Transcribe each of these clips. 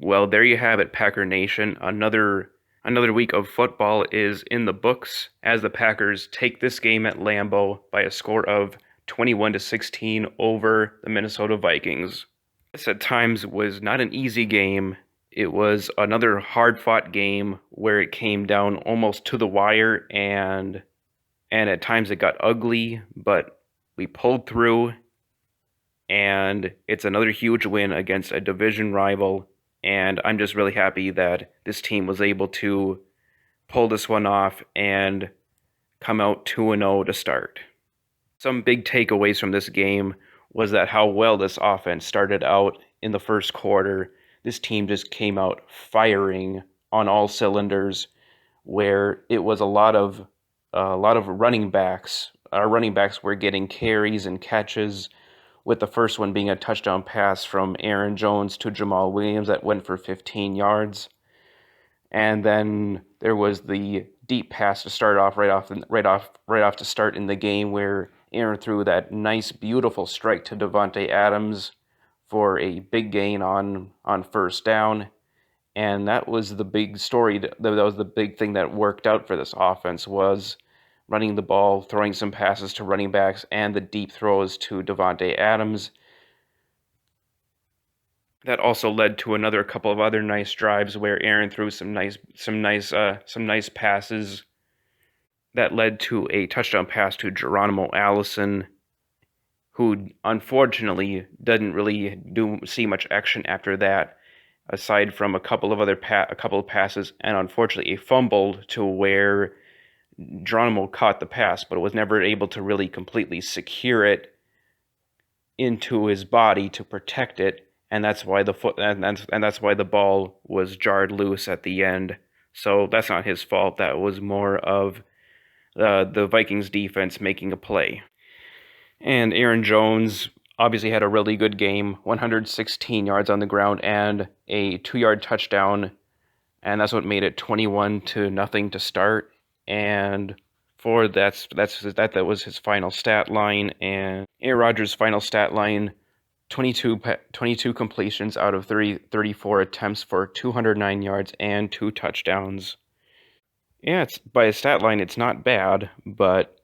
Well, there you have it, Packer Nation. Another week of football is in the books as the Packers take this game at Lambeau by a score of 21-16 over the Minnesota Vikings. This at times was not an easy game. It was another hard-fought game where it came down almost to the wire and at times it got ugly, but we pulled through, and it's another huge win against a division rival. And I'm just really happy that this team was able to pull this one off and come out 2-0 to start. Some big takeaways from this game was that how well this offense started out in the first quarter. This team just came out firing on all cylinders, where it was a lot of running backs. Our running backs were getting carries and catches, with the first one being a touchdown pass from Aaron Jones to Jamal Williams that went for 15 yards. And then there was the deep pass to start off right off to start in the game, where Aaron threw that nice, beautiful strike to Davante Adams for a big gain on first down. And that was the big story. That was the big thing that worked out for this offense, was running the ball, throwing some passes to running backs, and the deep throws to Davante Adams. That also led to another couple of other nice drives where Aaron threw some nice passes that led to a touchdown pass to Geronimo Allison, who unfortunately didn't really see much action after that, aside from a couple of passes, and unfortunately a fumble to where Geronimo caught the pass, but was never able to really completely secure it into his body to protect it, and that's why that's why the ball was jarred loose at the end. So that's not his fault. That was more of the Vikings defense making a play. And Aaron Jones obviously had a really good game, 116 yards on the ground and a 2-yard touchdown, and that's what made it 21-0 to start. And that was his final stat line. And Aaron Rodgers' final stat line: 22 completions out of 34 attempts for 209 yards and 2 touchdowns. Yeah, it's by a stat line, it's not bad, but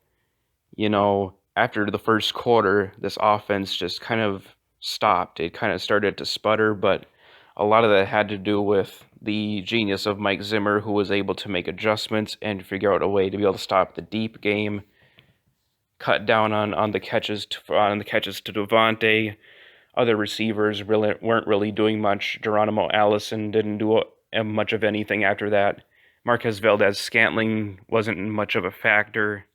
after the first quarter, this offense just kind of stopped. It kind of started to sputter, but a lot of that had to do with the genius of Mike Zimmer, who was able to make adjustments and figure out a way to be able to stop the deep game, cut down on the catches to Davante. Other receivers weren't really doing much. Geronimo Allison didn't do much of anything after that. Marquez Valdes-Scantling wasn't much of a factor.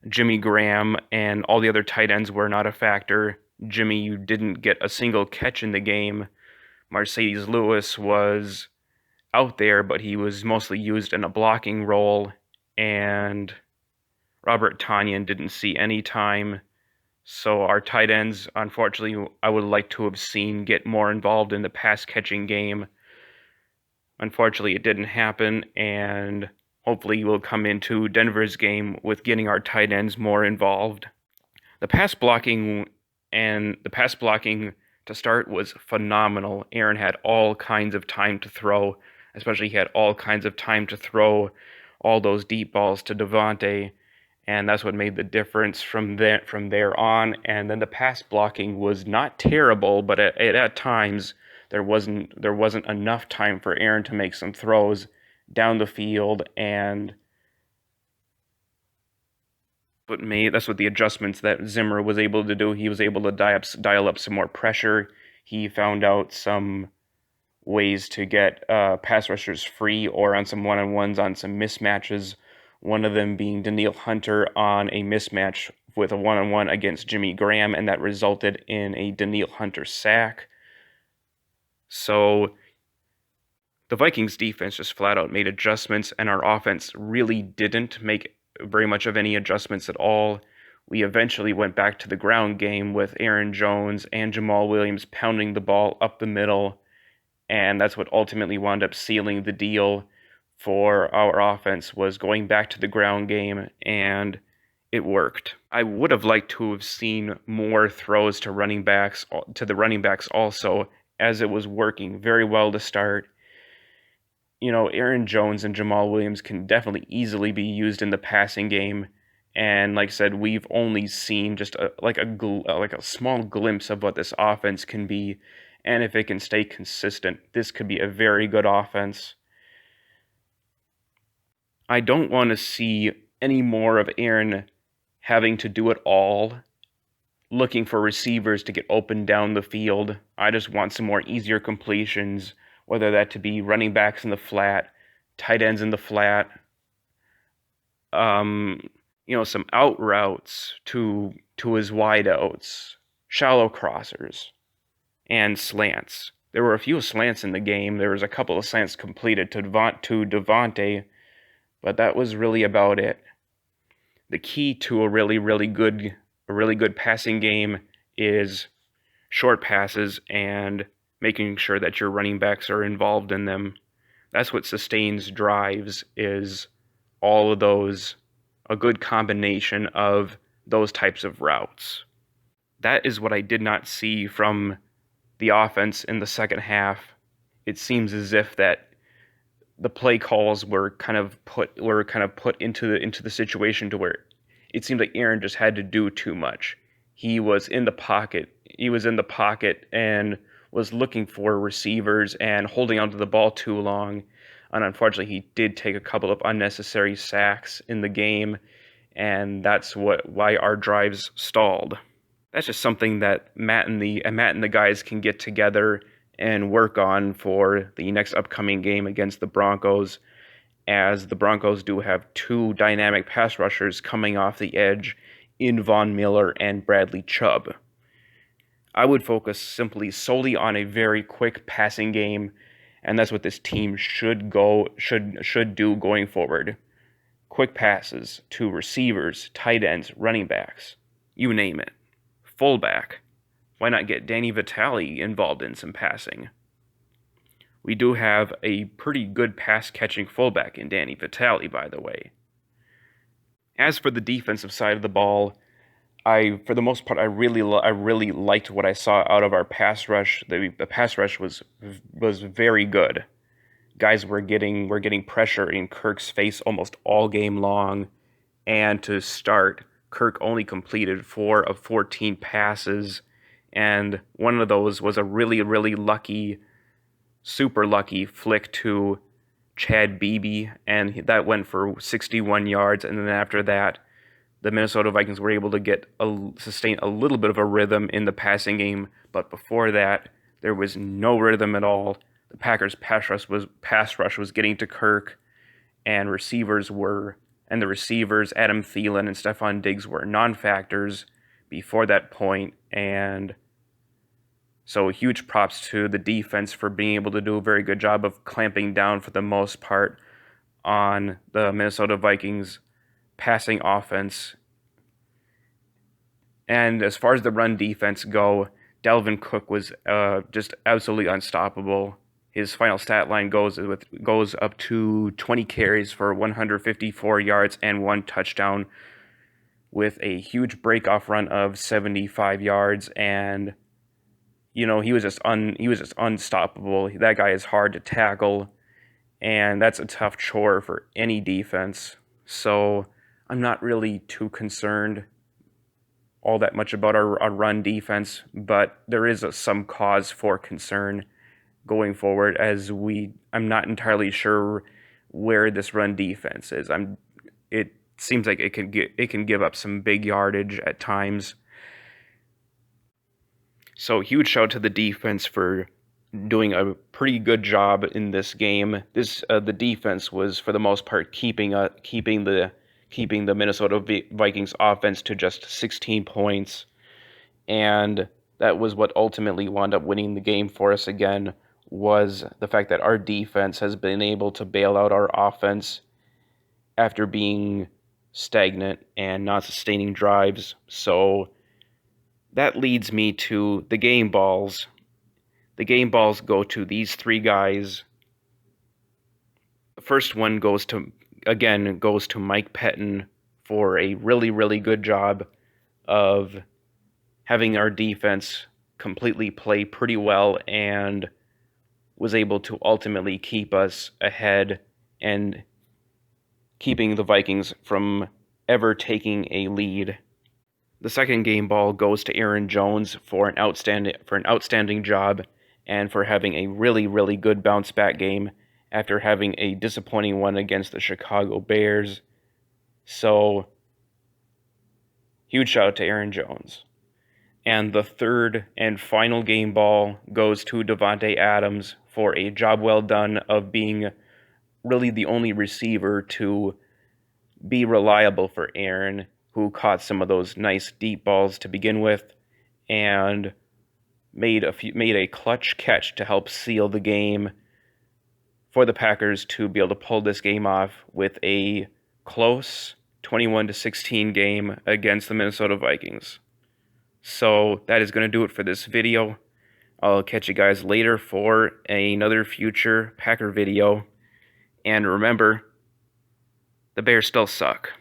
Jimmy Graham and all the other tight ends were not a factor. Jimmy didn't get a single catch in the game. Mercedes Lewis was out there, but he was mostly used in a blocking role, and Robert Tonyan didn't see any time. So our tight ends, unfortunately, I would like to have seen get more involved in the pass-catching game. Unfortunately, it didn't happen, and hopefully we'll come into Denver's game with getting our tight ends more involved. The pass blocking to start was phenomenal. Aaron had all kinds of time to throw, especially he had all kinds of time to throw all those deep balls to Davante, and that's what made the difference from there on. And then the pass blocking was not terrible, but at times there wasn't enough time for Aaron to make some throws down the field, and that's what the adjustments that Zimmer was able to do. He was able to dial up some more pressure. He found out some ways to get pass rushers free or on some one-on-ones on some mismatches, one of them being Danielle Hunter on a mismatch with a one-on-one against Jimmy Graham, and that resulted in a Danielle Hunter sack. So the Vikings defense just flat out made adjustments, and our offense really didn't make very much of any adjustments at all. We eventually went back to the ground game with Aaron Jones and Jamal Williams pounding the ball up the middle, and that's what ultimately wound up sealing the deal for our offense, was going back to the ground game, and it worked. I would have liked to have seen more throws to the running backs also, as it was working very well to start. Aaron Jones and Jamal Williams can definitely easily be used in the passing game. And like I said, we've only seen just like a small glimpse of what this offense can be. And if it can stay consistent, this could be a very good offense. I don't want to see any more of Aaron having to do it all, looking for receivers to get open down the field. I just want some more easier completions, whether that to be running backs in the flat, tight ends in the flat, some out routes to his wideouts, shallow crossers, and slants. There were a few slants in the game. There was a couple of slants completed to Devontae, but that was really about it. The key to a really good passing game is short passes and making sure that your running backs are involved in them. That's what sustains drives, is all of those, a good combination of those types of routes. That is what I did not see from the offense in the second half. It seems as if that the play calls were kind of put into the situation to where it seemed like Aaron just had to do too much. He was in the pocket. And was looking for receivers and holding onto the ball too long. And unfortunately, he did take a couple of unnecessary sacks in the game, and that's why our drives stalled. That's just something that Matt and the guys can get together and work on for the next upcoming game against the Broncos, as the Broncos do have two dynamic pass rushers coming off the edge in Von Miller and Bradley Chubb. I would focus solely on a very quick passing game, and that's what this team should do going forward. Quick passes to receivers, tight ends, running backs, you name it. Fullback. Why not get Danny Vitale involved in some passing? We do have a pretty good pass-catching fullback in Danny Vitale, by the way. As for the defensive side of the ball, for the most part, I really liked what I saw out of our pass rush. The pass rush was very good. Guys were getting pressure in Kirk's face almost all game long, and to start, Kirk only completed 4 of 14 passes, and one of those was a really lucky, super lucky flick to Chad Beebe, and that went for 61 yards. And then after that, the Minnesota Vikings were able to sustain a little bit of a rhythm in the passing game, but before that, there was no rhythm at all. The Packers' pass rush was getting to Kirk, and the receivers, Adam Thielen and Stephon Diggs, were non-factors before that point, and so huge props to the defense for being able to do a very good job of clamping down for the most part on the Minnesota Vikings passing offense. And as far as the run defense go, Dalvin Cook was just absolutely unstoppable. His final stat line goes up to 20 carries for 154 yards and 1 touchdown, with a huge breakoff run of 75 yards. And he was just unstoppable. That guy is hard to tackle, and that's a tough chore for any defense. So I'm not really too concerned all that much about our run defense, but there is some cause for concern going forward, as I'm not entirely sure where this run defense is. It seems like it can give up some big yardage at times. So huge shout out to the defense for doing a pretty good job in this game. The defense was, for the most part, keeping the Minnesota Vikings offense to just 16 points, and that was what ultimately wound up winning the game for us again, was the fact that our defense has been able to bail out our offense after being stagnant and not sustaining drives. So that leads me to the game balls. The game balls go to these 3 guys. The first one goes to Mike Pettin for a really good job of having our defense completely play pretty well and was able to ultimately keep us ahead and keeping the Vikings from ever taking a lead. The second game ball goes to Aaron Jones for an outstanding job and for having a really good bounce back game after having a disappointing one against the Chicago Bears. So, huge shout out to Aaron Jones. And the third and final game ball goes to Davante Adams for a job well done of being really the only receiver to be reliable for Aaron, who caught some of those nice deep balls to begin with and made a clutch catch to help seal the game for the Packers to be able to pull this game off with a close 21-16 game against the Minnesota Vikings. So that is going to do it for this video. I'll catch you guys later for another future Packer video. And remember, the Bears still suck.